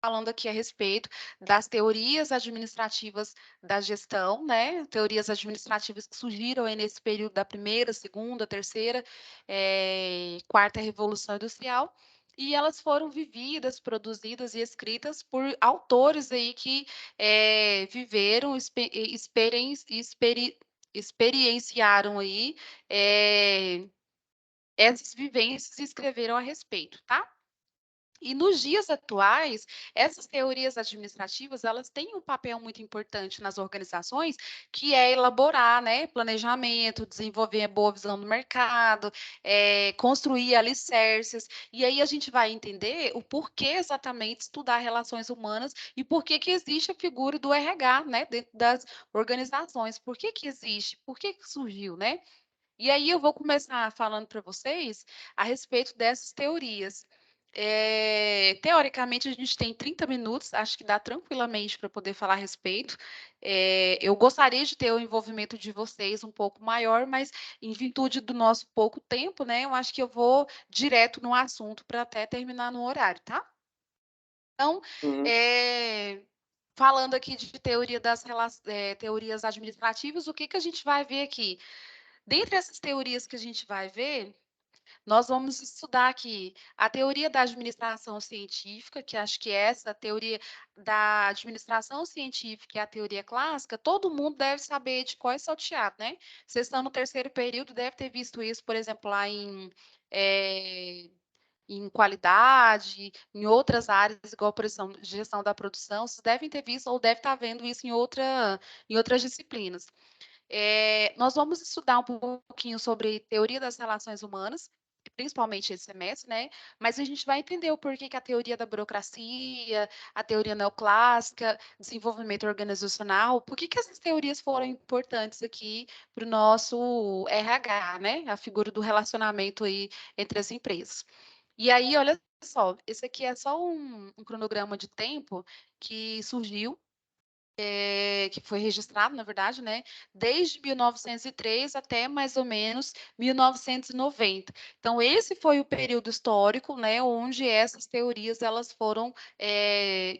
falando aqui a respeito das teorias administrativas da gestão, né? Teorias administrativas que surgiram aí nesse período da primeira, segunda, terceira, quarta Revolução Industrial, e elas foram vividas, produzidas e escritas por autores aí que viveram, experienciaram aí essas vivências e escreveram a respeito, tá? E nos dias atuais, essas teorias administrativas, elas têm um papel muito importante nas organizações, que é elaborar, né, planejamento, desenvolver boa visão do mercado, construir alicerces, e aí a gente vai entender o porquê exatamente estudar relações humanas e por que que existe a figura do RH, né, dentro das organizações, por que que existe, por que que surgiu, né? E aí eu vou começar falando para vocês a respeito dessas teorias. Teoricamente, a gente tem 30 minutos, acho que dá tranquilamente para poder falar a respeito. Eu gostaria de ter o envolvimento de vocês um pouco maior, mas em virtude do nosso pouco tempo, né, eu acho que eu vou direto no assunto para até terminar no horário, tá? Então, Uhum. falando aqui de teoria teorias administrativas, o que que a gente vai ver aqui? Dentre essas teorias que a gente vai ver, nós vamos estudar aqui a teoria da administração científica, que acho que essa teoria da administração científica é a teoria clássica, todo mundo deve saber de qual é salteado, né? Vocês estão no terceiro período, deve ter visto isso, por exemplo, lá em qualidade, em outras áreas, igual, por exemplo, gestão da produção, vocês devem ter visto ou devem estar vendo isso em outras disciplinas. Nós vamos estudar um pouquinho sobre teoria das relações humanas, principalmente esse semestre, né? Mas a gente vai entender o porquê que a teoria da burocracia, a teoria neoclássica, desenvolvimento organizacional, por que que essas teorias foram importantes aqui para o nosso RH, né? A figura do relacionamento aí entre as empresas. E aí, olha só, esse aqui é só um cronograma de tempo que surgiu que foi registrado, na verdade, né, desde 1903 até mais ou menos 1990. Então, esse foi o período histórico, né, onde essas teorias elas foram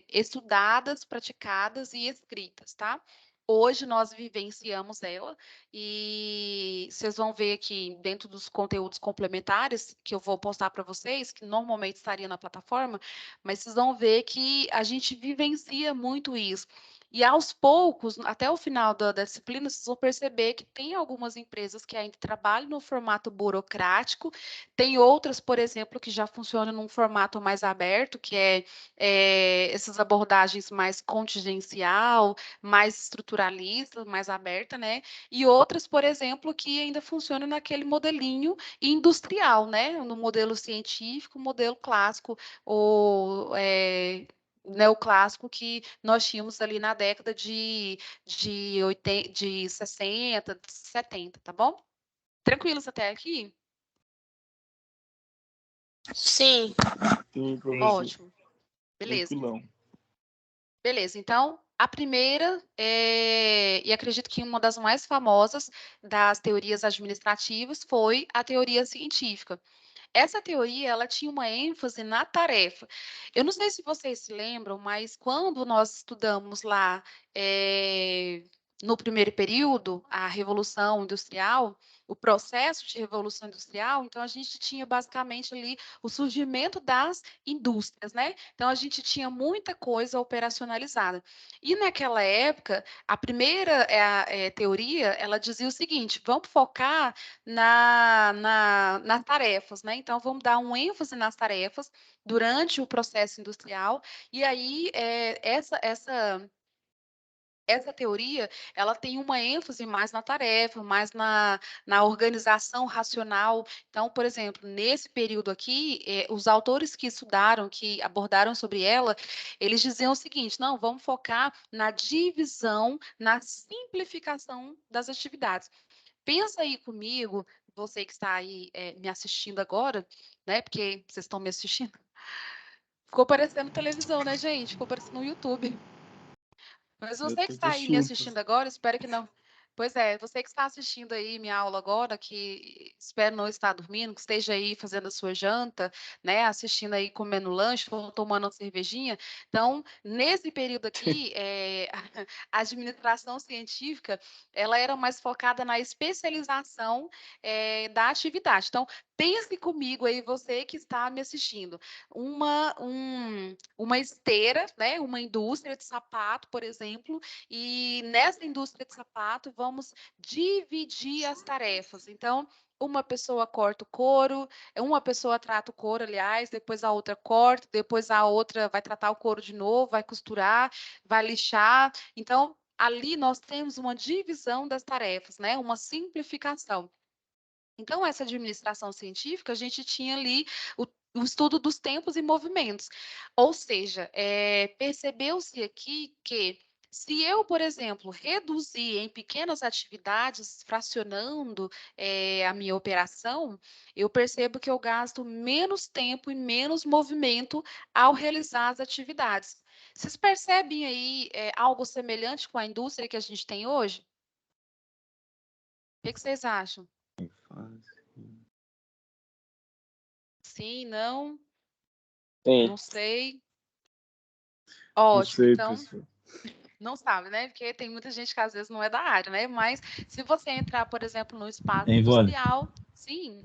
estudadas, praticadas e escritas, tá? Hoje nós vivenciamos ela e vocês vão ver aqui dentro dos conteúdos complementares que eu vou postar para vocês, que normalmente estaria na plataforma, mas vocês vão ver que a gente vivencia muito isso. E aos poucos, até o final da disciplina, vocês vão perceber que tem algumas empresas que ainda trabalham no formato burocrático, tem outras, por exemplo, que já funcionam num formato mais aberto, que essas abordagens mais contingencial, mais estruturalista, mais aberta, né? E outras, por exemplo, que ainda funcionam naquele modelinho industrial, né? No modelo científico, modelo clássico, ou neoclássico que nós tínhamos ali na década de 60, de 70, tá bom? Tranquilos até aqui? Sim. Sim, professor. Ótimo. Beleza. Tranquilão. Beleza, então, a primeira, e acredito que uma das mais famosas das teorias administrativas foi a teoria científica. Essa teoria, ela tinha uma ênfase na tarefa. Eu não sei se vocês se lembram, mas quando nós estudamos lá no primeiro período, a Revolução Industrial, o processo de Revolução Industrial, então a gente tinha basicamente ali o surgimento das indústrias, né? Então a gente tinha muita coisa operacionalizada. E naquela época, a primeira teoria, ela dizia o seguinte: vamos focar nas tarefas, né? Então, vamos dar um ênfase nas tarefas durante o processo industrial, e aí essa teoria, ela tem uma ênfase mais na tarefa, mais na organização racional. Então, por exemplo, nesse período aqui, os autores que estudaram, que abordaram sobre ela, eles diziam o seguinte: não, vamos focar na divisão, na simplificação das atividades. Pensa aí comigo, você que está aí me assistindo agora, né? Porque vocês estão me assistindo. Ficou parecendo televisão, né, gente? Ficou parecendo no YouTube. Mas Eu você que tô está aí me assistindo. assistindo agora, espero que não. Pois é, você que está assistindo aí minha aula agora, que espero não estar dormindo, que esteja aí fazendo a sua janta, né, assistindo aí, comendo lanche ou tomando uma cervejinha. Então, nesse período aqui, a administração científica, ela era mais focada na especialização, da atividade. Então, pense comigo aí, você que está me assistindo, uma esteira, né, uma indústria de sapato, por exemplo, e nessa indústria de sapato, vamos dividir as tarefas. Então, uma pessoa corta o couro, uma pessoa trata o couro, aliás, depois a outra corta, depois a outra vai tratar o couro de novo, vai costurar, vai lixar. Então, ali nós temos uma divisão das tarefas, né? Uma simplificação. Então, essa administração científica, a gente tinha ali o estudo dos tempos e movimentos. Ou seja, percebeu-se aqui que se eu, por exemplo, reduzir em pequenas atividades, fracionando a minha operação, eu percebo que eu gasto menos tempo e menos movimento ao realizar as atividades. Vocês percebem aí algo semelhante com a indústria que a gente tem hoje? O que vocês acham? Sim, não? Tem. Não sei. Não Ótimo, sei, então pessoal. não sabe, né? Porque tem muita gente que às vezes não é da área, né? Mas se você entrar, por exemplo, no espaço Hein, Vânia? industrial, sim,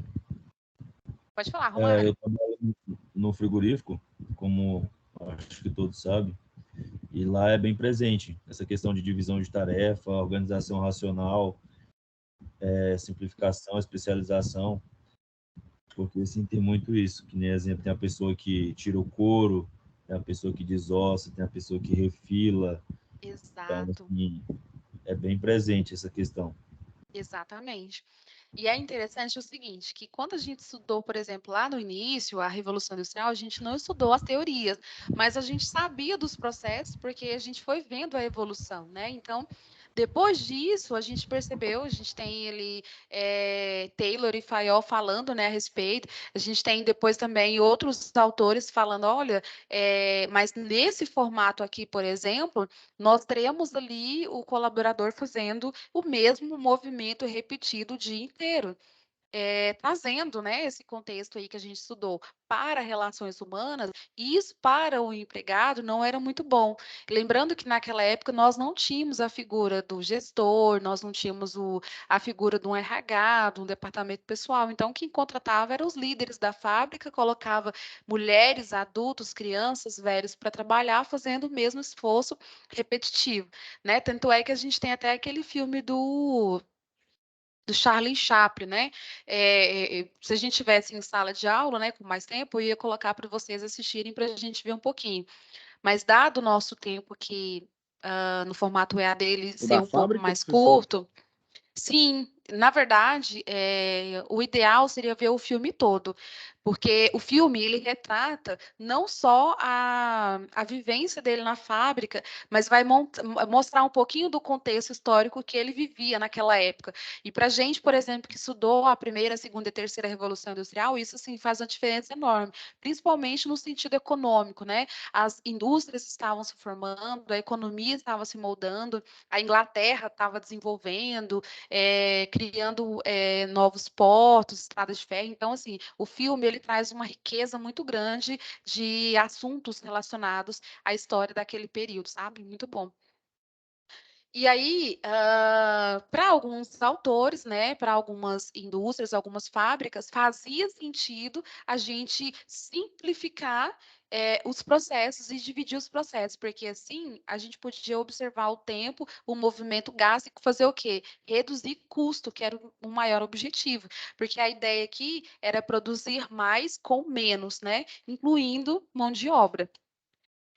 pode falar, Romário. Eu trabalho no frigorífico, como acho que todos sabem, e lá é bem presente essa questão de divisão de tarefa, organização racional, simplificação, especialização, porque assim tem muito isso, que nem exemplo, tem a pessoa que tira o couro, tem a pessoa que desossa, tem a pessoa que refila, então Exato, assim, é bem presente essa questão. exatamente. E é interessante o seguinte, que quando a gente estudou, por exemplo, lá no início, a Revolução Industrial, a gente não estudou as teorias, mas a gente sabia dos processos porque a gente foi vendo a evolução, né? Então, depois disso, a gente percebeu, a gente tem ele, Taylor e Fayol falando, né, a respeito, a gente tem depois também outros autores falando, olha, mas nesse formato aqui, por exemplo, nós teremos ali o colaborador fazendo o mesmo movimento repetido o dia inteiro. Trazendo, né, esse contexto aí que a gente estudou para relações humanas, e isso para o empregado não era muito bom. Lembrando que naquela época nós não tínhamos a figura do gestor, nós não tínhamos a figura de um RH, de um departamento pessoal. Então, quem contratava eram os líderes da fábrica, colocava mulheres, adultos, crianças, velhos para trabalhar, fazendo o mesmo esforço repetitivo, né? Tanto é que a gente tem até aquele filme do Charlie Chaplin, né? Se a gente tivesse em sala de aula, né, com mais tempo, eu ia colocar para vocês assistirem para a gente ver um pouquinho. Mas dado o nosso tempo aqui no formato EAD ele O ser da um pouco fábrica, mais professor? curto, sim, na verdade, o ideal seria ver o filme todo, porque o filme ele retrata não só a vivência dele na fábrica, mas vai mostrar um pouquinho do contexto histórico que ele vivia naquela época. E para a gente, por exemplo, que estudou a primeira, a segunda e terceira Revolução Industrial, isso assim faz uma diferença enorme, principalmente no sentido econômico, né? As indústrias estavam se formando, a economia estava se moldando, a Inglaterra estava desenvolvendo, criando novos portos, estradas de ferro. Então, assim, o filme ele traz uma riqueza muito grande de assuntos relacionados à história daquele período, sabe? Muito bom. E aí, para alguns autores, né, para algumas indústrias, algumas fábricas, fazia sentido a gente simplificar os processos e dividir os processos, porque assim a gente podia observar o tempo, o movimento gasto e fazer o quê? Reduzir custo, que era o maior objetivo, porque a ideia aqui era produzir mais com menos, né, incluindo mão de obra.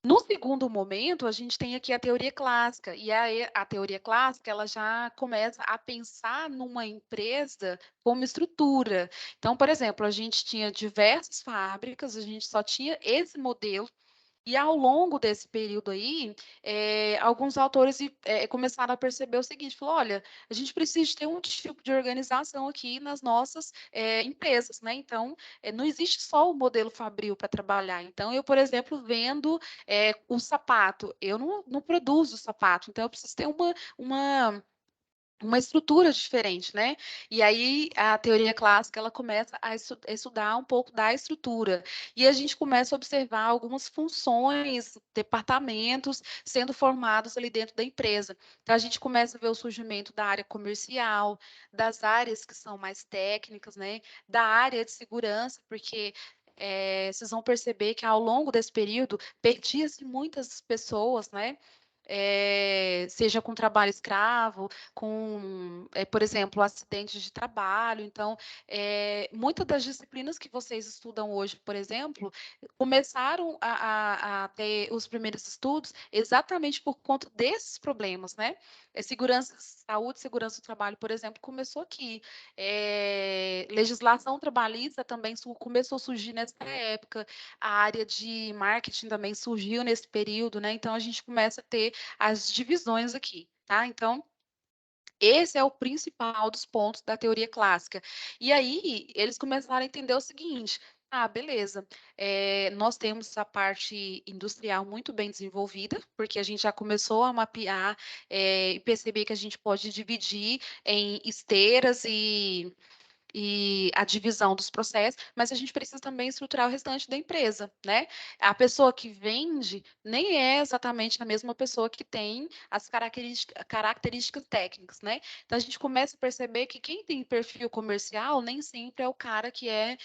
No segundo momento, a gente tem aqui a teoria clássica, e a teoria clássica ela já começa a pensar numa empresa como estrutura. Então, por exemplo, a gente tinha diversas fábricas, a gente só tinha esse modelo e ao longo desse período aí, alguns autores começaram a perceber o seguinte, falou, olha, a gente precisa ter um tipo de organização aqui nas nossas empresas, né? Então, não existe só o modelo fabril para trabalhar. Então, eu, por exemplo, vendo o sapato, eu não produzo o sapato, então eu preciso ter uma uma estrutura diferente, né? E aí a teoria clássica ela começa a estudar um pouco da estrutura e a gente começa a observar algumas funções, departamentos sendo formados ali dentro da empresa. Então a gente começa a ver o surgimento da área comercial, das áreas que são mais técnicas, né? Da área de segurança, porque vocês vão perceber que ao longo desse período perdia-se muitas pessoas, né? Seja com trabalho escravo, com, por exemplo, acidentes de trabalho. Então, muitas das disciplinas que vocês estudam hoje, por exemplo, começaram a ter os primeiros estudos exatamente por conta desses problemas, né? Segurança, saúde, segurança do trabalho, por exemplo, começou aqui. Legislação trabalhista também começou a surgir nessa época. A área de marketing também surgiu nesse período, né? Então, a gente começa a ter as divisões aqui, tá? Então, esse é o principal dos pontos da teoria clássica. E aí, eles começaram a entender o seguinte: beleza, nós temos a parte industrial muito bem desenvolvida, porque a gente já começou a mapear e perceber que a gente pode dividir em esteiras e a divisão dos processos, mas a gente precisa também estruturar o restante da empresa, né? A pessoa que vende nem é exatamente a mesma pessoa que tem as características técnicas, né? Então a gente começa a perceber que quem tem perfil comercial nem sempre é o cara que é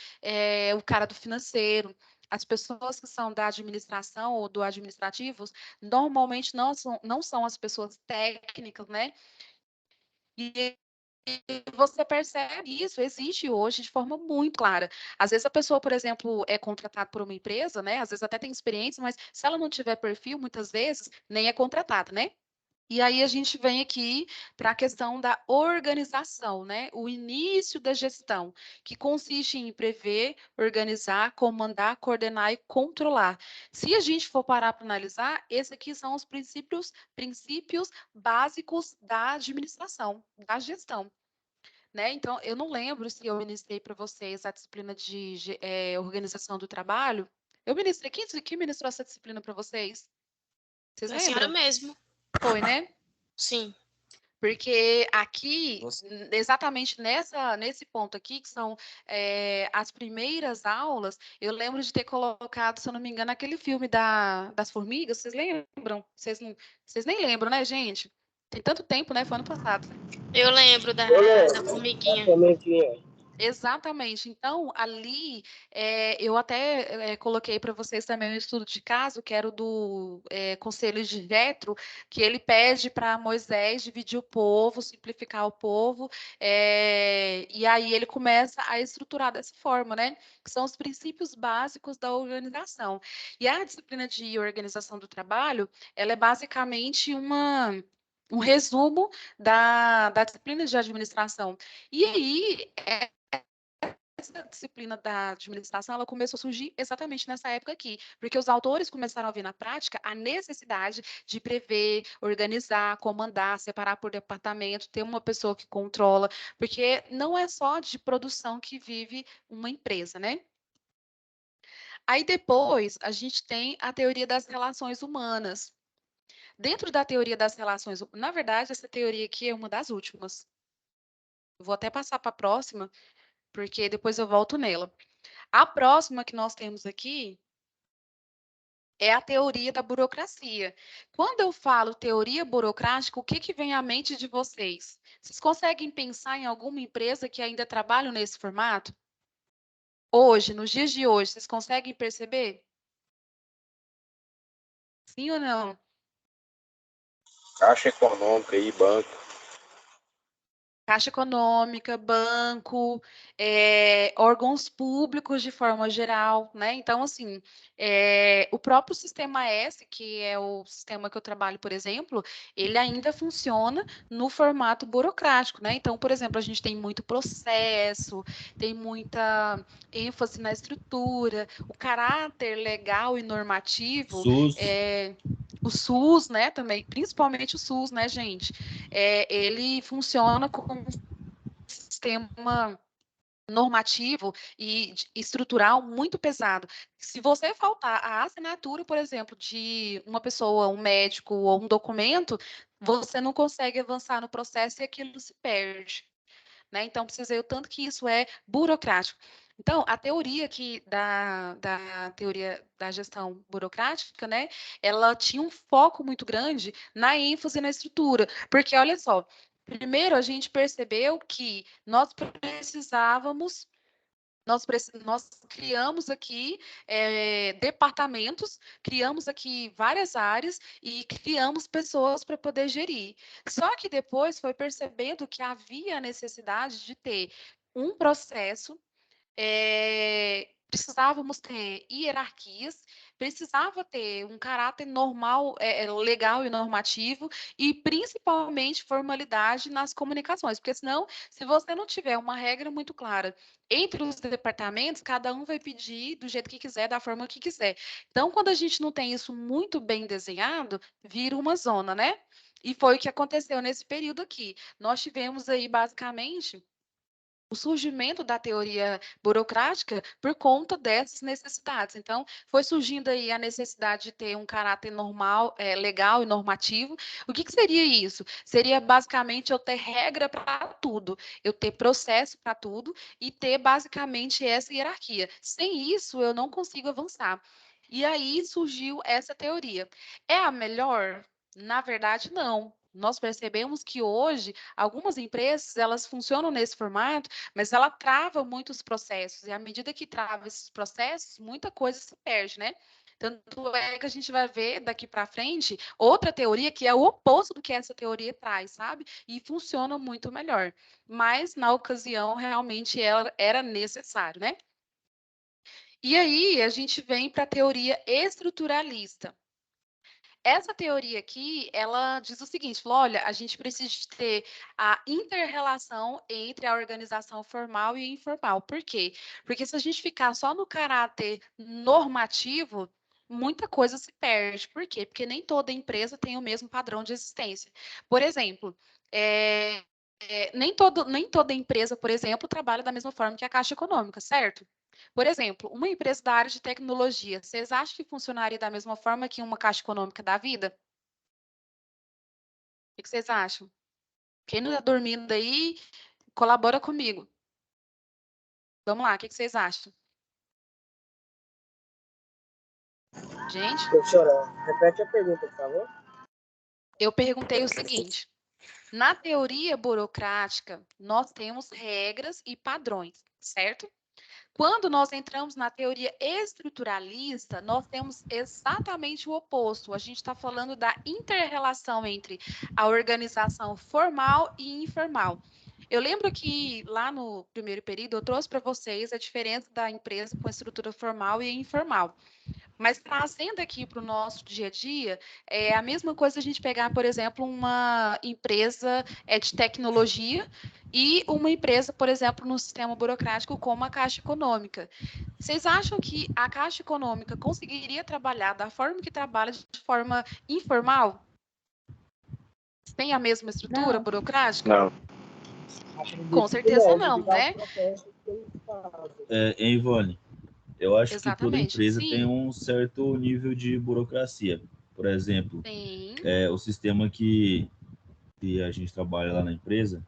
o cara do financeiro. As pessoas que são da administração ou do administrativos normalmente não são as pessoas técnicas, né? E você percebe isso, existe hoje de forma muito clara. Às vezes a pessoa, por exemplo, é contratada por uma empresa, né? Às vezes até tem experiência, mas se ela não tiver perfil, muitas vezes nem é contratada, né? E aí a gente vem aqui para a questão da organização, né? O início da gestão, que consiste em prever, organizar, comandar, coordenar e controlar. Se a gente for parar para analisar, esses aqui são os princípios básicos da administração, da gestão. Né? Então, eu não lembro se eu ministrei para vocês a disciplina de organização do trabalho. Eu ministrei. Quem ministrou essa disciplina para vocês? Vocês A senhora lembram? mesmo. Foi, né? Sim. Porque aqui, exatamente nesse ponto aqui, que são as primeiras aulas, eu lembro de ter colocado, se eu não me engano, aquele filme das formigas. Vocês lembram? Vocês nem lembram, né, gente? Tem tanto tempo, né? Foi ano passado. Eu lembro da formiguinha. Exatamente. Então, ali, eu até coloquei para vocês também um estudo de caso, que era o do Conselho de Jetro, que ele pede para Moisés dividir o povo, simplificar o povo, e aí ele começa a estruturar dessa forma, né? Que são os princípios básicos da organização. E a disciplina de organização do trabalho, ela é basicamente um resumo da disciplina de administração. E aí, essa disciplina da administração ela começou a surgir exatamente nessa época aqui, porque os autores começaram a ver na prática a necessidade de prever, organizar, comandar, separar por departamento, ter uma pessoa que controla, porque não é só de produção que vive uma empresa, né? Aí depois a gente tem a teoria das relações humanas. Dentro da teoria das relações, na verdade, essa teoria aqui é uma das últimas. Vou até passar para a próxima, porque depois eu volto nela. A próxima que nós temos aqui é a teoria da burocracia. Quando eu falo teoria burocrática, o que vem à mente de vocês? Vocês conseguem pensar em alguma empresa que ainda trabalha nesse formato? Hoje, nos dias de hoje, vocês conseguem perceber? Sim ou não? Caixa Econômica e banco. Caixa Econômica, banco, órgãos públicos de forma geral, né? Então, assim, o próprio Sistema S, que é o sistema que eu trabalho, por exemplo, ele ainda funciona no formato burocrático, né? Então, por exemplo, a gente tem muito processo, tem muita ênfase na estrutura, o caráter legal e normativo, SUS. O SUS, né, também, principalmente o SUS, né, gente? Ele funciona como um sistema normativo e estrutural muito pesado. Se você faltar a assinatura, por exemplo, de uma pessoa, um médico ou um documento, você não consegue avançar no processo e aquilo se perde. Né? Então, precisa ver o tanto que isso é burocrático. Então, a teoria aqui da teoria da gestão burocrática, né, ela tinha um foco muito grande na ênfase na estrutura, porque, olha só, primeiro a gente percebeu que nós precisávamos nós criamos aqui departamentos, criamos aqui várias áreas e criamos pessoas para poder gerir. Só que depois foi percebendo que havia a necessidade de ter um processo, precisávamos ter hierarquias, precisava ter um caráter normal, legal e normativo, e principalmente formalidade nas comunicações, porque senão, se você não tiver uma regra muito clara entre os departamentos, cada um vai pedir do jeito que quiser, da forma que quiser. Então, quando a gente não tem isso muito bem desenhado, vira uma zona, né? E foi o que aconteceu nesse período aqui. Nós tivemos aí, basicamente, o surgimento da teoria burocrática por conta dessas necessidades. Então, foi surgindo aí a necessidade de ter um caráter normal, legal e normativo. O que seria isso? Seria basicamente eu ter regra para tudo, eu ter processo para tudo e ter basicamente essa hierarquia. Sem isso, eu não consigo avançar. E aí surgiu essa teoria. É a melhor? Na verdade, não. Nós percebemos que hoje algumas empresas elas funcionam nesse formato, mas ela trava muitos processos, e à medida que trava esses processos, muita coisa se perde, né? Tanto é que a gente vai ver daqui para frente outra teoria que é o oposto do que essa teoria traz, sabe? E funciona muito melhor. Mas, na ocasião, realmente era necessário, né? E aí, a gente vem para a teoria estruturalista. Essa teoria aqui, ela diz o seguinte, falou, olha, a gente precisa ter a inter-relação entre a organização formal e informal. Por quê? Porque se a gente ficar só no caráter normativo, muita coisa se perde. Por quê? Porque nem toda empresa tem o mesmo padrão de existência. Por exemplo, nem toda empresa, por exemplo, trabalha da mesma forma que a Caixa Econômica, certo? Por exemplo, uma empresa da área de tecnologia, vocês acham que funcionaria da mesma forma que uma Caixa Econômica da vida? O que vocês acham? Quem não está dormindo aí, colabora comigo. Vamos lá, o que vocês acham? Gente, Professora, repete a pergunta, por favor. eu perguntei o seguinte: na teoria burocrática, nós temos regras e padrões, certo? Quando nós entramos na teoria estruturalista, nós temos exatamente o oposto. A gente está falando da inter-relação entre a organização formal e informal. Eu lembro que lá no primeiro período eu trouxe para vocês a diferença da empresa com a estrutura formal e informal. Mas trazendo aqui para o nosso dia a dia, é a mesma coisa a gente pegar, por exemplo, uma empresa de tecnologia e uma empresa, por exemplo, no sistema burocrático como a Caixa Econômica. Vocês acham que a Caixa Econômica conseguiria trabalhar da forma que trabalha de forma informal? Tem a mesma estrutura burocrática? Não. Com certeza não, né? Ivone, eu acho que toda Exatamente. empresa tem Sim. um certo nível de burocracia. Por exemplo, Sim. o sistema que a gente trabalha lá na empresa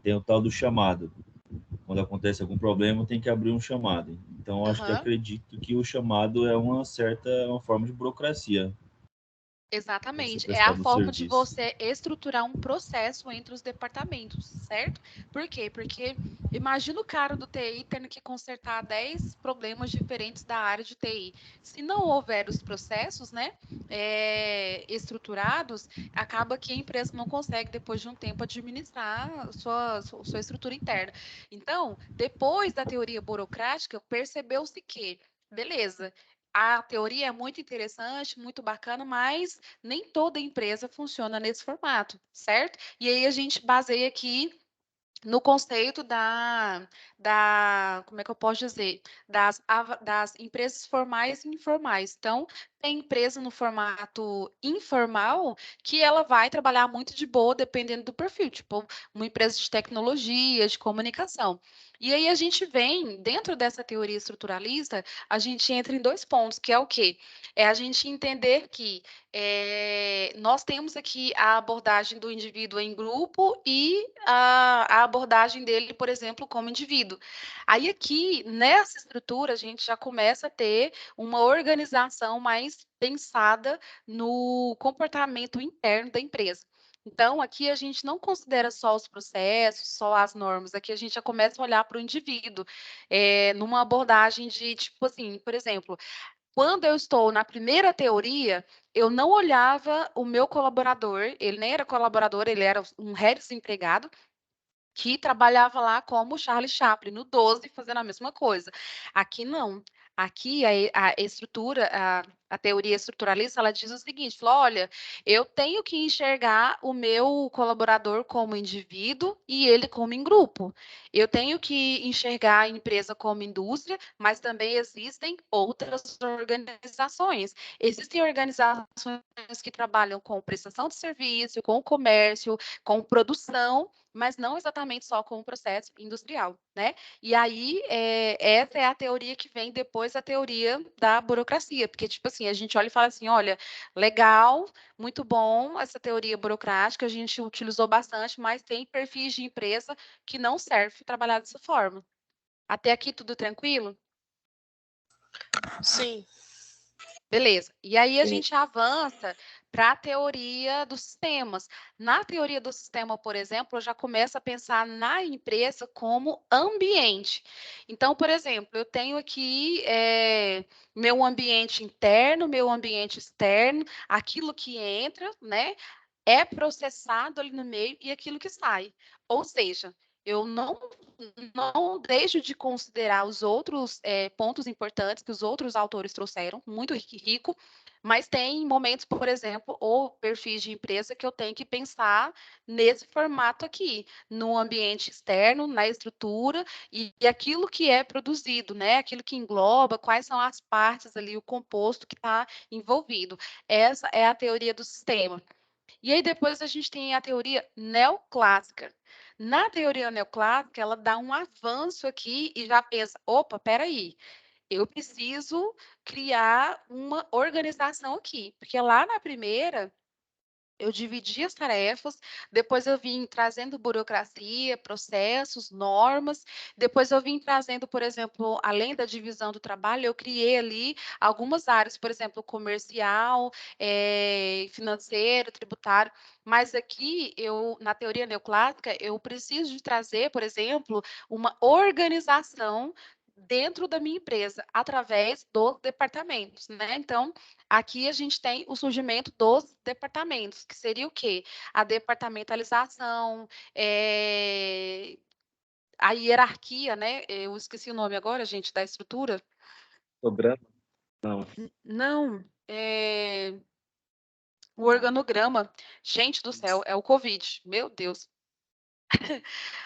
tem o tal do chamado. Quando acontece algum problema, tem que abrir um chamado. Então, eu acho que acredito que o chamado é uma forma de burocracia. Exatamente, é a Prestado forma de serviço. você estruturar um processo entre os departamentos, certo? Por quê? Porque imagina o cara do TI tendo que consertar 10 problemas diferentes da área de TI. Se não houver os processos, né, estruturados, acaba que a empresa não consegue, depois de um tempo, administrar a sua estrutura interna. Então, depois da teoria burocrática, percebeu-se que, beleza, a teoria é muito interessante, muito bacana, mas nem toda empresa funciona nesse formato, certo? E aí a gente baseia aqui no conceito como é que eu posso dizer, das empresas formais e informais. Então, tem empresa no formato informal que ela vai trabalhar muito de boa, dependendo do perfil, tipo, uma empresa de tecnologia, de comunicação. E aí a gente vem, dentro dessa teoria estruturalista, a gente entra em dois pontos, que é o quê? É a gente entender que nós temos aqui a abordagem do indivíduo em grupo e a abordagem dele, por exemplo, como indivíduo. Aí aqui, nessa estrutura, a gente já começa a ter uma organização mais pensada no comportamento interno da empresa. Então, aqui a gente não considera só os processos, só as normas, aqui a gente já começa a olhar para o indivíduo, numa abordagem de, tipo assim, por exemplo, quando eu estou na primeira teoria, eu não olhava o meu colaborador, ele nem era colaborador, ele era um recém-empregado, que trabalhava lá como Charlie Chaplin, no 12, fazendo a mesma coisa. Aqui não. Aqui a estrutura, a teoria estruturalista, ela diz o seguinte: fala, olha, eu tenho que enxergar o meu colaborador como indivíduo e ele como em grupo. Eu tenho que enxergar a empresa como indústria, mas também existem outras organizações. Existem organizações que trabalham com prestação de serviço, com comércio, com produção, mas não exatamente só com o processo industrial, né? E aí, essa é a teoria que vem depois da teoria da burocracia, porque, tipo assim, a gente olha e fala assim, olha, legal, muito bom essa teoria burocrática, a gente utilizou bastante, mas tem perfis de empresa que não serve trabalhar dessa forma. Até aqui tudo tranquilo? Sim. Beleza. E aí a Sim. gente avança para a teoria dos sistemas. Na teoria do sistema, por exemplo, eu já começo a pensar na empresa como ambiente. Então, por exemplo, eu tenho aqui meu ambiente interno, meu ambiente externo, aquilo que entra, né? É processado ali no meio e aquilo que sai. Ou seja, eu não deixo de considerar os outros pontos importantes que os outros autores trouxeram, muito rico, mas tem momentos, por exemplo, ou perfis de empresa que eu tenho que pensar nesse formato aqui, no ambiente externo, na estrutura e aquilo que é produzido, né? Aquilo que engloba, quais são as partes ali, o composto que está envolvido. Essa é a teoria do sistema. E aí depois a gente tem a teoria neoclássica. Na teoria neoclássica, ela dá um avanço aqui e já pensa, opa, peraí, eu preciso criar uma organização aqui, porque lá na primeira eu dividi as tarefas, depois eu vim trazendo burocracia, processos, normas, depois eu vim trazendo, por exemplo, além da divisão do trabalho, eu criei ali algumas áreas, por exemplo, comercial, financeiro, tributário, mas aqui eu, na teoria neoclássica, eu preciso de trazer, por exemplo, uma organização dentro da minha empresa, através dos departamentos, né? Então, aqui a gente tem o surgimento dos departamentos, que seria o quê? A departamentalização, a hierarquia, né? Eu esqueci o nome agora, gente, da estrutura. Sobrando? Não. Não, o organograma. Gente do céu, é o Covid, meu Deus.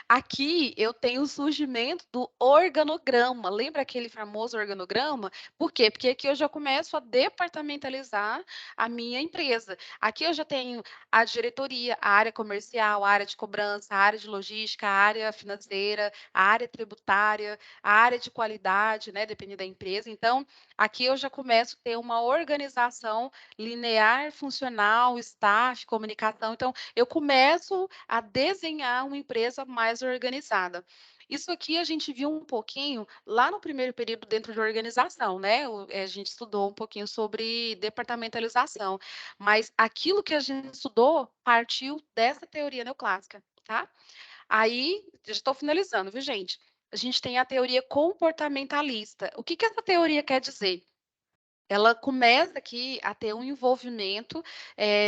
Aqui eu tenho o surgimento do organograma. Lembra aquele famoso organograma? Por quê? Porque aqui eu já começo a departamentalizar a minha empresa. Aqui eu já tenho a diretoria, a área comercial, a área de cobrança, a área de logística, a área financeira, a área tributária, a área de qualidade, né? Dependendo da empresa. Então, aqui eu já começo a ter uma organização linear, funcional, staff, comunicação. Então, eu começo a desenhar uma empresa mais organizada. Isso aqui a gente viu um pouquinho lá no primeiro período dentro de organização, né? A gente estudou um pouquinho sobre departamentalização, mas aquilo que a gente estudou partiu dessa teoria neoclássica, tá? Aí, já estou finalizando, viu, gente? A gente tem a teoria comportamentalista. O que que essa teoria quer dizer? Ela começa aqui a ter um envolvimento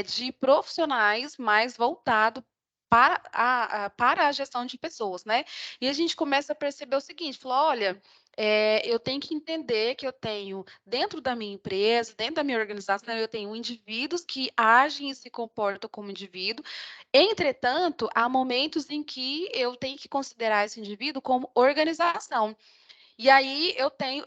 de profissionais mais voltado para a gestão de pessoas, né? E a gente começa a perceber o seguinte, falou, olha, eu tenho que entender que eu tenho, dentro da minha empresa, dentro da minha organização, eu tenho indivíduos que agem e se comportam como indivíduo. Entretanto, há momentos em que eu tenho que considerar esse indivíduo como organização. E aí eu tenho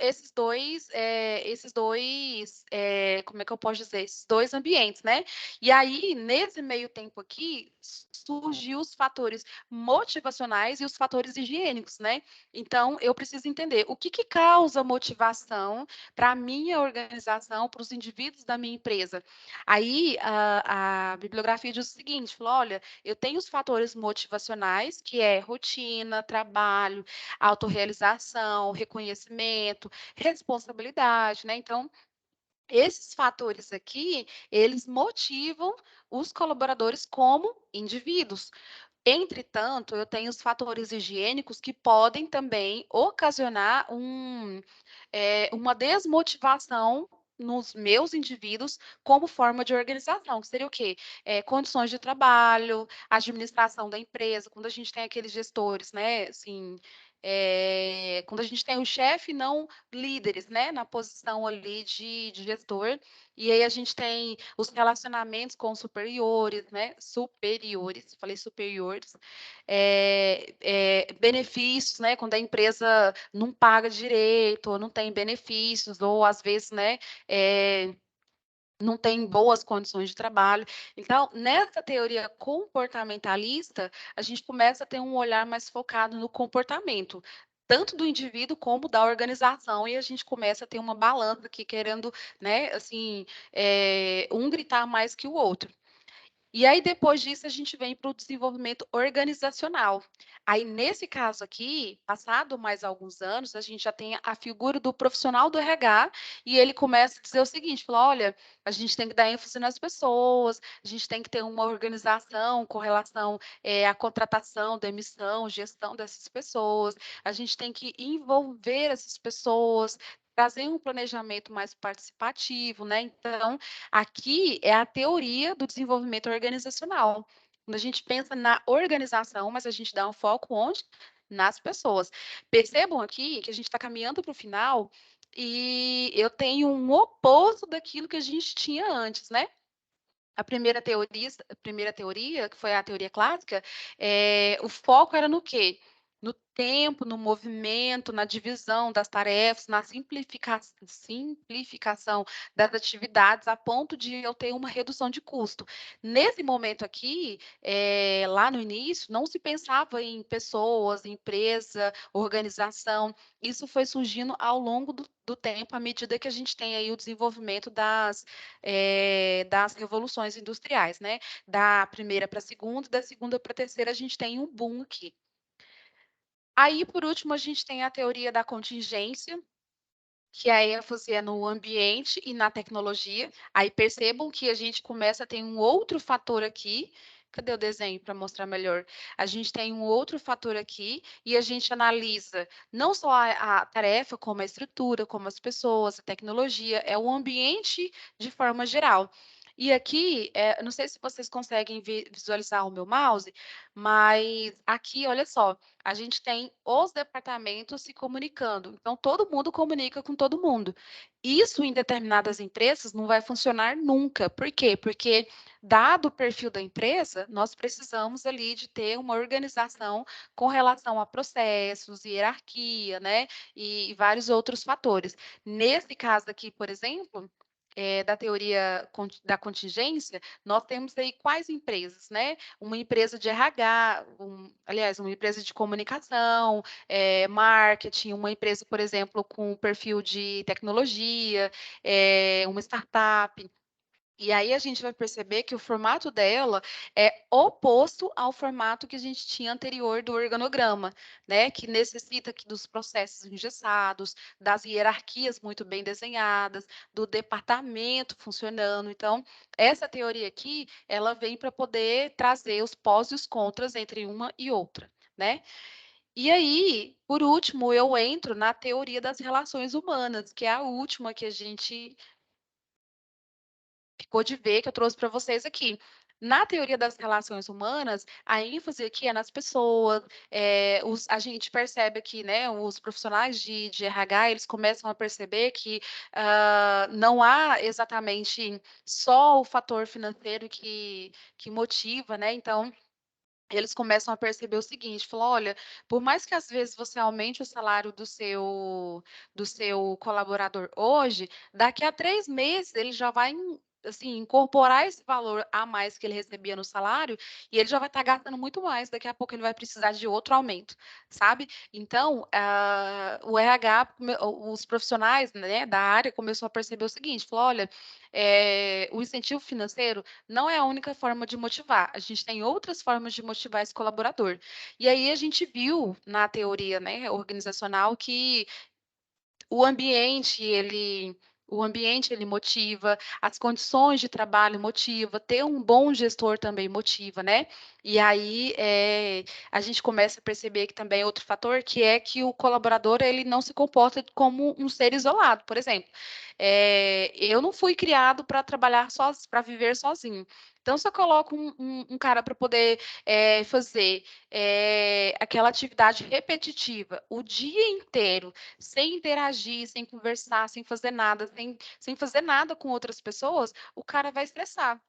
como é que eu posso dizer? Esses dois ambientes, né? E aí, nesse meio tempo aqui, surgiu os fatores motivacionais e os fatores higiênicos, né? Então, eu preciso entender o que causa motivação para a minha organização, para os indivíduos da minha empresa. Aí, a bibliografia diz o seguinte, falou, olha, eu tenho os fatores motivacionais, que é rotina, trabalho, autorrealização, reconhecimento, responsabilidade, né? Então, esses fatores aqui, eles motivam os colaboradores como indivíduos. Entretanto, eu tenho os fatores higiênicos que podem também ocasionar uma desmotivação nos meus indivíduos como forma de organização, que seria o quê? Condições de trabalho, administração da empresa, quando a gente tem aqueles gestores, né, assim, quando a gente tem o chefe, não líderes, né, na posição ali de gestor, e aí a gente tem os relacionamentos com superiores, né, falei superiores, benefícios, né, quando a empresa não paga direito, ou não tem benefícios, ou às vezes, né, não tem boas condições de trabalho. Então, nessa teoria comportamentalista, a gente começa a ter um olhar mais focado no comportamento, tanto do indivíduo como da organização, e a gente começa a ter uma balança aqui, querendo, né, assim, um gritar mais que o outro. E aí, depois disso, a gente vem para o desenvolvimento organizacional. Aí, nesse caso aqui, passado mais alguns anos, a gente já tem a figura do profissional do RH, e ele começa a dizer o seguinte, fala, olha, a gente tem que dar ênfase nas pessoas, a gente tem que ter uma organização com relação à contratação, demissão, gestão dessas pessoas, a gente tem que envolver essas pessoas, trazer um planejamento mais participativo, né? Então, aqui é a teoria do desenvolvimento organizacional. Quando a gente pensa na organização, mas a gente dá um foco onde? Nas pessoas. Percebam aqui que a gente está caminhando para o final e eu tenho um oposto daquilo que a gente tinha antes, né? A primeira teoria, que foi a teoria clássica, o foco era no quê? No tempo, no movimento, na divisão das tarefas, na simplificação das atividades, a ponto de eu ter uma redução de custo. Nesse momento aqui, lá no início, não se pensava em pessoas, empresa, organização. Isso foi surgindo ao longo do tempo, à medida que a gente tem aí o desenvolvimento das revoluções industriais, né? Da primeira para a segunda, da segunda para a terceira, a gente tem um boom aqui. Aí, por último, a gente tem a teoria da contingência, que a ênfase é no ambiente e na tecnologia. Aí percebam que a gente começa a ter um outro fator aqui. Cadê o desenho para mostrar melhor? A gente tem um outro fator aqui e a gente analisa não só a tarefa, como a estrutura, como as pessoas, a tecnologia, é o ambiente de forma geral. E aqui, não sei se vocês conseguem visualizar o meu mouse, mas aqui, olha só, a gente tem os departamentos se comunicando. Então, todo mundo comunica com todo mundo. Isso, em determinadas empresas, não vai funcionar nunca. Por quê? Porque, dado o perfil da empresa, nós precisamos ali de ter uma organização com relação a processos, hierarquia, né? E vários outros fatores. Nesse caso aqui, por exemplo, da teoria da contingência, nós temos aí quais empresas, né? Uma empresa de RH, aliás, uma empresa de comunicação, marketing, uma empresa, por exemplo, com perfil de tecnologia, uma startup. E aí a gente vai perceber que o formato dela é oposto ao formato que a gente tinha anterior do organograma, né? Que necessita aqui dos processos engessados, das hierarquias muito bem desenhadas, do departamento funcionando. Então, essa teoria aqui, ela vem para poder trazer os pós e os contras entre uma e outra, né? E aí, por último, eu entro na teoria das relações humanas, que é a última que a gente ficou de ver, que eu trouxe para vocês aqui. Na teoria das relações humanas, a ênfase aqui é nas pessoas, a gente percebe aqui, né, os profissionais de RH, eles começam a perceber que não há exatamente só o fator financeiro que motiva, né? Então, eles começam a perceber o seguinte, falou, olha, por mais que às vezes você aumente o salário do seu colaborador hoje, daqui a 3 meses ele já vai assim, incorporar esse valor a mais que ele recebia no salário e ele já vai estar gastando muito mais, daqui a pouco ele vai precisar de outro aumento, sabe? Então, o RH, os profissionais, né, da área começou a perceber o seguinte, falou, olha, o incentivo financeiro não é a única forma de motivar. A gente tem outras formas de motivar esse colaborador. E aí a gente viu na teoria, né, organizacional que o ambiente, ele motiva, as condições de trabalho motiva, ter um bom gestor também motiva, né? E aí a gente começa a perceber que também é outro fator, que é que o colaborador ele não se comporta como um ser isolado. Por exemplo, eu não fui criado para trabalhar sozinho, para viver sozinho. Então, se eu coloco um cara para poder fazer aquela atividade repetitiva o dia inteiro, sem interagir, sem conversar, sem fazer nada, sem fazer nada com outras pessoas, o cara vai estressar.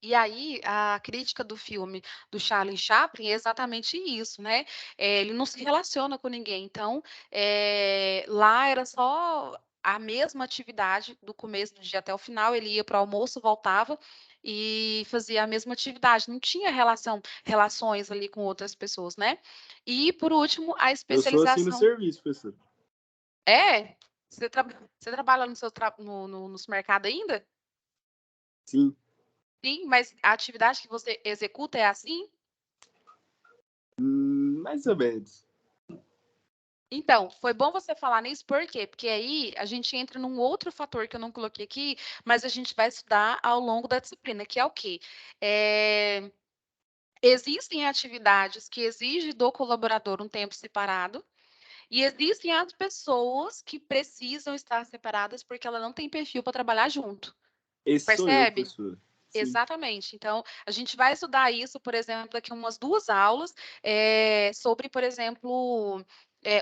E aí, a crítica do filme do Charlie Chaplin é exatamente isso, né? Ele não se relaciona com ninguém. Então, lá era só a mesma atividade do começo do dia até o final. Ele ia para o almoço, voltava e fazia a mesma atividade. Não tinha relações ali com outras pessoas, né? E, por último, a Eu sou assim no especialização. serviço, professor. É? Você trabalha no supermercado ainda? Sim. Sim, mas a atividade que você executa é assim? Mais ou menos. Então, foi bom você falar nisso, por quê? Porque aí a gente entra num outro fator que eu não coloquei aqui, mas a gente vai estudar ao longo da disciplina, que é o quê? Existem atividades que exigem do colaborador um tempo separado, e existem as pessoas que precisam estar separadas porque ela não tem perfil para trabalhar junto. Esse sou eu, Percebe? professor. Sim. Exatamente. Então, a gente vai estudar isso, por exemplo, daqui a umas 2 aulas, sobre, por exemplo,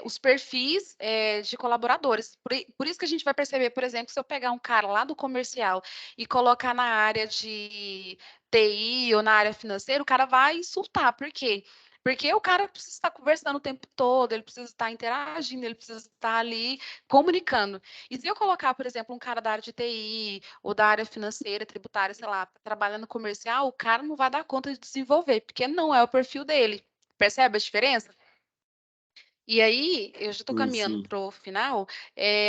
os perfis de colaboradores. Por isso que a gente vai perceber, por exemplo, se eu pegar um cara lá do comercial e colocar na área de TI ou na área financeira, o cara vai insultar. Por quê? Porque o cara precisa estar conversando o tempo todo, ele precisa estar interagindo, ele precisa estar ali comunicando. E se eu colocar, por exemplo, um cara da área de TI ou da área financeira, tributária, sei lá, trabalhando no comercial, o cara não vai dar conta de desenvolver, porque não é o perfil dele. Percebe a diferença? E aí, eu já estou caminhando Sim. para o final,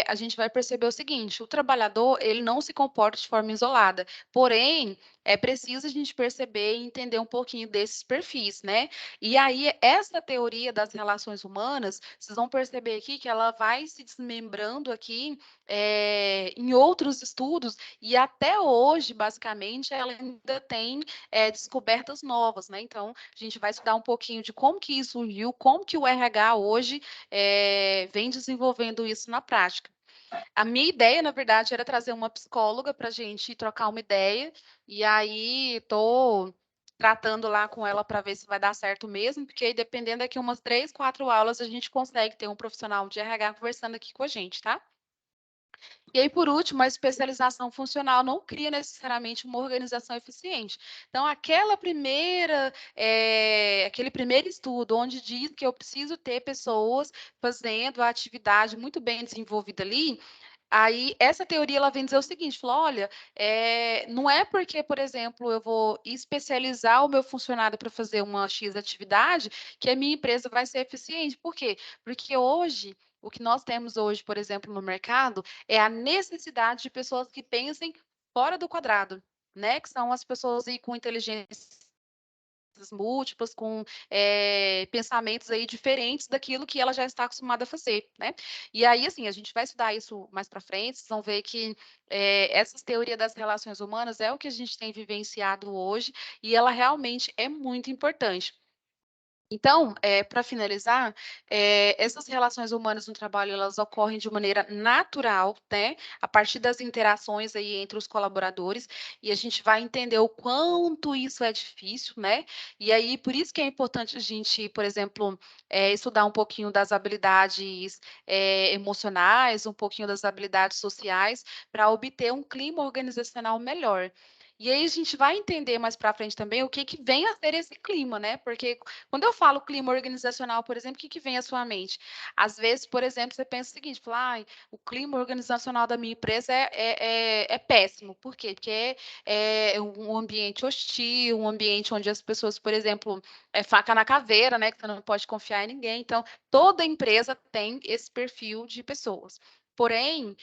a gente vai perceber o seguinte, o trabalhador, ele não se comporta de forma isolada, porém, é preciso a gente perceber e entender um pouquinho desses perfis, né? E aí, essa teoria das relações humanas, vocês vão perceber aqui que ela vai se desmembrando aqui em outros estudos, e até hoje, basicamente, ela ainda tem descobertas novas, né? Então, a gente vai estudar um pouquinho de como que isso surgiu, como que o RH hoje vem desenvolvendo isso na prática. A minha ideia, na verdade, era trazer uma psicóloga para a gente trocar uma ideia, e aí estou tratando lá com ela para ver se vai dar certo mesmo, porque aí, dependendo daqui umas 3, 4 aulas, a gente consegue ter um profissional de RH conversando aqui com a gente, tá? E aí, por último, a especialização funcional não cria necessariamente uma organização eficiente. Então, aquele primeiro estudo, onde diz que eu preciso ter pessoas fazendo a atividade muito bem desenvolvida ali, aí essa teoria ela vem dizer o seguinte, falou, olha, não é porque, por exemplo, eu vou especializar o meu funcionário para fazer uma X atividade que a minha empresa vai ser eficiente. Por quê? Porque hoje, o que nós temos hoje, por exemplo, no mercado, é a necessidade de pessoas que pensem fora do quadrado, né? Que são as pessoas aí com inteligência múltiplas, com pensamentos aí diferentes daquilo que ela já está acostumada a fazer, né? E aí, assim, a gente vai estudar isso mais para frente, vocês vão ver que essa teoria das relações humanas é o que a gente tem vivenciado hoje e ela realmente é muito importante. Então, para finalizar, essas relações humanas no trabalho, elas ocorrem de maneira natural, né? A partir das interações aí entre os colaboradores, e a gente vai entender o quanto isso é difícil, né? E aí, por isso que é importante a gente, por exemplo, estudar um pouquinho das habilidades emocionais, um pouquinho das habilidades sociais, para obter um clima organizacional melhor. E aí a gente vai entender mais para frente também o que vem a ser esse clima, né? Porque quando eu falo clima organizacional, por exemplo, o que vem à sua mente? Às vezes, por exemplo, você pensa o seguinte, fala, o clima organizacional da minha empresa é péssimo. Por quê? Porque é um ambiente hostil, um ambiente onde as pessoas, por exemplo, é faca na caveira, né? Que você não pode confiar em ninguém. Então, toda empresa tem esse perfil de pessoas. Porém,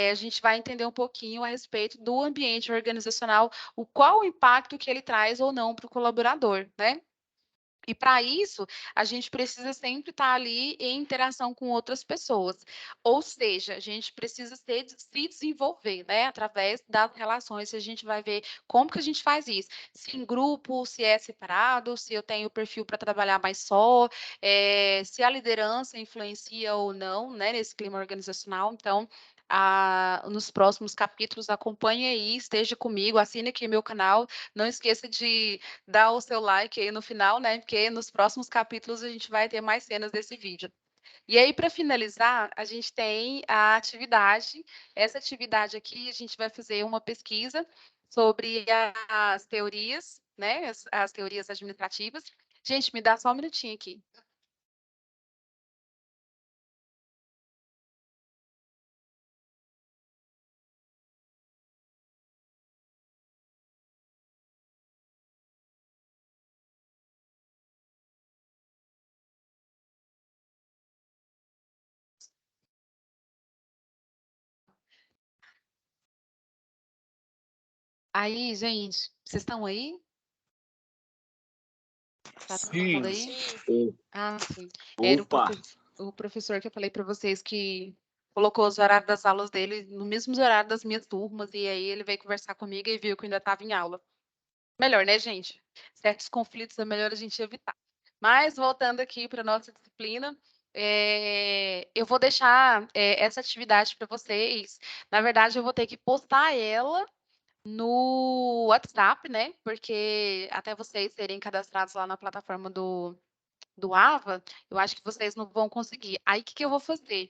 a gente vai entender um pouquinho a respeito do ambiente organizacional, qual o impacto que ele traz ou não para o colaborador, né? E para isso, a gente precisa sempre estar ali em interação com outras pessoas. Ou seja, a gente precisa se desenvolver, né? Através das relações, a gente vai ver como que a gente faz isso. Se em grupo, se é separado, se eu tenho perfil para trabalhar mais só, se a liderança influencia ou não, né? Nesse clima organizacional. Então, nos próximos capítulos, acompanhe aí, esteja comigo, assine aqui meu canal. Não esqueça de dar o seu like aí no final, né? Porque nos próximos capítulos a gente vai ter mais cenas desse vídeo. E aí, para finalizar, a gente tem a atividade. Essa atividade aqui, a gente vai fazer uma pesquisa sobre as teorias, né? As teorias administrativas. Gente, me dá só um minutinho aqui. Aí, gente, vocês estão aí? Tá todo mundo aí? Sim. Ah, sim. Era Opa! o professor que eu falei para vocês que colocou os horários das aulas dele no mesmo horário das minhas turmas, e aí ele veio conversar comigo e viu que eu ainda estava em aula. Melhor, né, gente? Certos conflitos é melhor a gente evitar. Mas, voltando aqui para a nossa disciplina, eu vou deixar essa atividade para vocês. Na verdade, eu vou ter que postar ela no WhatsApp, né? Porque até vocês serem cadastrados lá na plataforma do AVA, eu acho que vocês não vão conseguir. Aí, o que eu vou fazer?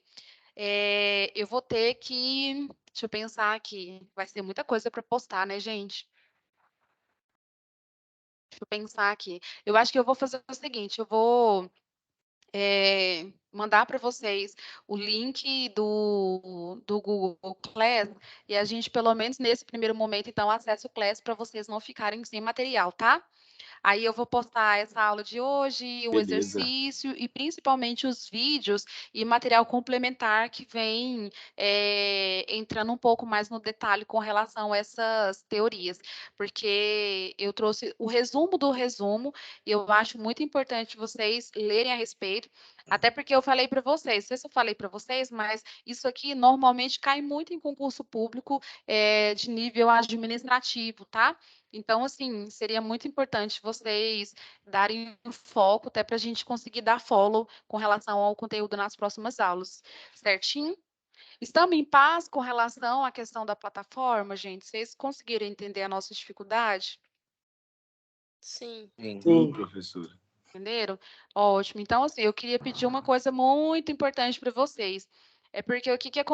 Eu vou ter que. Deixa eu pensar aqui. Vai ser muita coisa para postar, né, gente? Deixa eu pensar aqui. Eu acho que eu vou fazer o seguinte: eu vou mandar para vocês o link do Google Class e a gente, pelo menos nesse primeiro momento, então, acesse o Class para vocês não ficarem sem material, tá? Aí eu vou postar essa aula de hoje, o Beleza. exercício e principalmente os vídeos e material complementar que vem entrando um pouco mais no detalhe com relação a essas teorias, porque eu trouxe o resumo do resumo e eu acho muito importante vocês lerem a respeito, até porque eu falei para vocês, não sei se eu falei para vocês, mas isso aqui normalmente cai muito em concurso público de nível administrativo, tá? Então, assim, seria muito importante vocês darem um foco até para a gente conseguir dar follow com relação ao conteúdo nas próximas aulas, certinho? Estamos em paz com relação à questão da plataforma, gente? Vocês conseguiram entender a nossa dificuldade? Sim. Sim, professora. Entenderam? Ótimo. Então, assim, eu queria pedir uma coisa muito importante para vocês. É porque o que acontece?